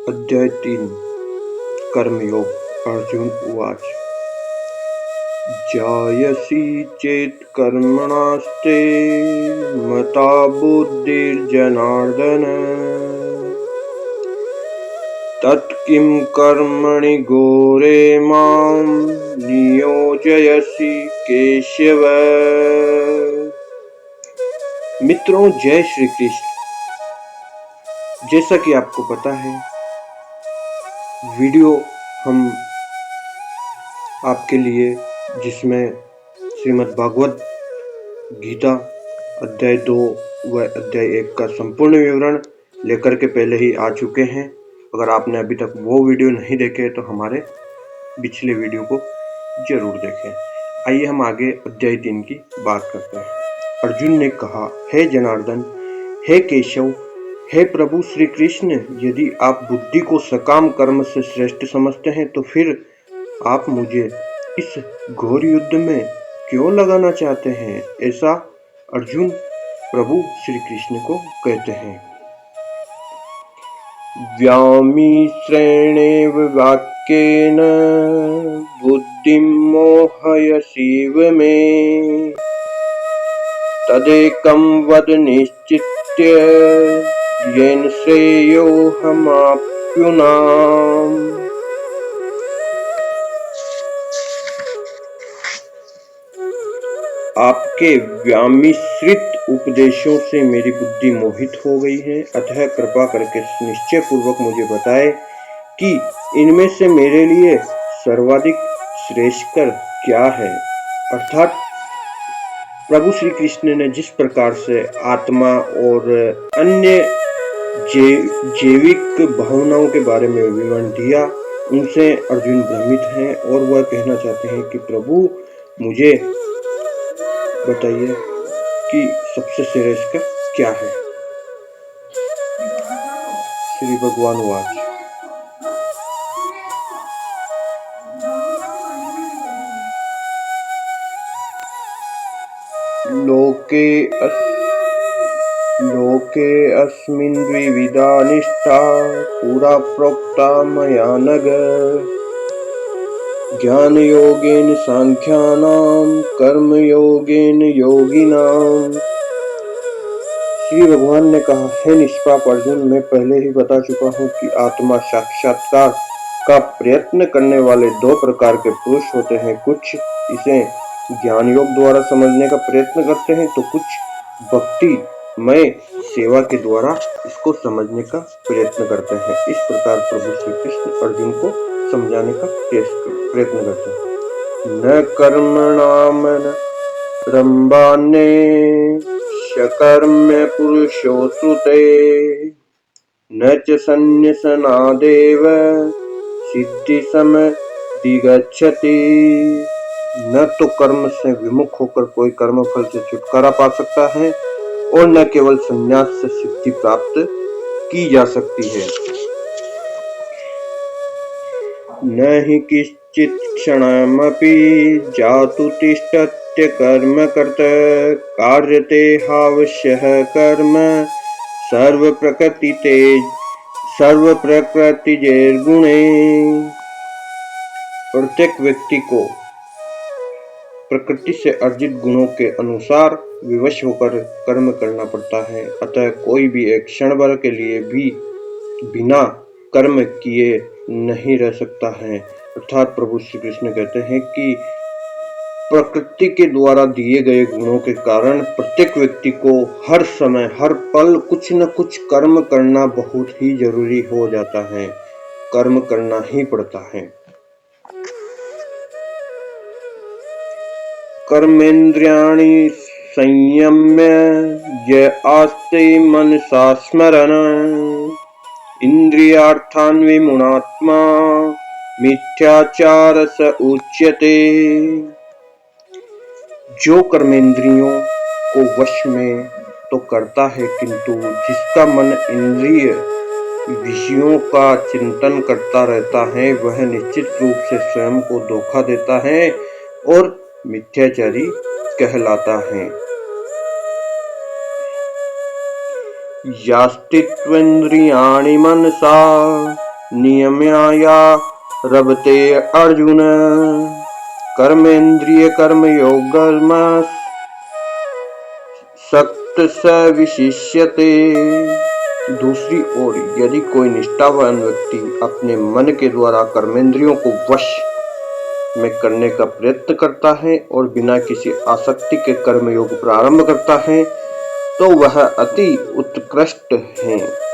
अध्याय 3 कर्मयोग। अर्जुन उवाच जायसी चेत् कर्मणास्ते मता बुद्धिर्जनार्दन तत्किं कर्मणि घोरे मां नियोजयसि केशव। मित्रों, जय श्री कृष्ण। जैसा कि आपको पता है, वीडियो हम आपके लिए जिसमें श्रीमद् भागवत गीता अध्याय 2 व अध्याय 1 का संपूर्ण विवरण लेकर के पहले ही आ चुके हैं। अगर आपने अभी तक वो वीडियो नहीं देखे तो हमारे पिछले वीडियो को जरूर देखें। आइए हम आगे अध्याय 3 की बात करते हैं। अर्जुन ने कहा, हे जनार्दन, हे केशव, हे प्रभु श्री कृष्ण, यदि आप बुद्धि को सकाम कर्म से श्रेष्ठ समझते हैं तो फिर आप मुझे इस घोर युद्ध में क्यों लगाना चाहते हैं? ऐसा अर्जुन प्रभु श्री कृष्ण को कहते हैं। व्यामिश्रेणेव वाक्येन बुद्धिं मोहयसीव मे तदेकं वद निश्चित्य येन श्रेयोऽहमाप्नुयाम्। आपके व्यामिश्रित उपदेशों से मेरी बुद्धि मोहित हो गई है, अतः कृपा करके निश्चय पूर्वक मुझे बताए कि इनमें से मेरे लिए सर्वाधिक श्रेष्ठकर क्या है। अर्थात प्रभु श्री कृष्ण ने जिस प्रकार से आत्मा और अन्य जैविक भावनाओं के बारे में विवरण दिया, उनसे अर्जुन भ्रमित हैं और वह कहना चाहते हैं कि प्रभु मुझे बताइए कि सबसे श्रेष्ठ क्या है। श्री भगवान वाच लोके अस्मिन् द्विविधा निष्ठा पुरा प्रोक्ता मया नघ ज्ञान योगेन सांख्यानां कर्म योगेन योगिनां। श्री भगवान ने कहा, हे निष्पाप अर्जुन, मैं पहले ही बता चुका हूँ कि आत्मा साक्षात्कार का प्रयत्न करने वाले दो प्रकार के पुरुष होते हैं। कुछ इसे ज्ञान योग द्वारा समझने का प्रयत्न करते हैं तो कुछ भक्तिमय सेवा के द्वारा इसको समझने का प्रयत्न करते हैं। इस प्रकार प्रभु श्री कृष्ण अर्जुन को समझाने का प्रयत्न करते हैं। न कर्मणाम रंबाने शकर्म्य पुरुषो श्रुते न च संन्यसनादेव सिद्धि समधिगच्छति। न तो कर्म से विमुख होकर कोई कर्म फल से छुटकारा पा सकता है और न केवल संन्यास से सिद्धि प्राप्त की जा सकती है। न हि किंचित् क्षणमपि जातु तिष्ठत्य कर्म कर्ता कार्यते हावश्यः कर्म सर्व प्रकृतिजैर्गुणे। प्रत्येक व्यक्ति को प्रकृति से अर्जित गुणों के अनुसार विवश होकर कर्म करना पड़ता है। अतः कोई भी एक क्षण भर के लिए भी बिना कर्म किए नहीं रह सकता है। अर्थात प्रभु श्री कृष्ण कहते हैं कि प्रकृति के द्वारा दिए गए गुणों के कारण प्रत्येक व्यक्ति को हर समय हर पल कुछ न कुछ कर्म करना बहुत ही जरूरी हो जाता है। कर्म करना ही पड़ता है। कर्मेन्द्रियाणि संयम्य य आस्ते मनसा स्मरन् इंद्रियार्थान् विमूढात्मा मिथ्याचार स उच्यते। जो कर्मेंद्रियों को वश में तो करता है, किंतु जिसका मन इंद्रिय विषयों का चिंतन करता रहता है, वह निश्चित रूप से स्वयं को धोखा देता है और मिथ्याचारी कहलाता है। यास्तित्वेन्द्रियाणि मनसा नियम्या रभते अर्जुन कर्मेन्द्रिय कर्मयोग सक्त स विशिष्यते। दूसरी ओर यदि कोई निष्ठावान व्यक्ति अपने मन के द्वारा कर्मेंद्रियों को वश में करने का प्रयत्न करता है और बिना किसी आसक्ति के कर्मयोग प्रारंभ करता है तो वह अति उत्कृष्ट है।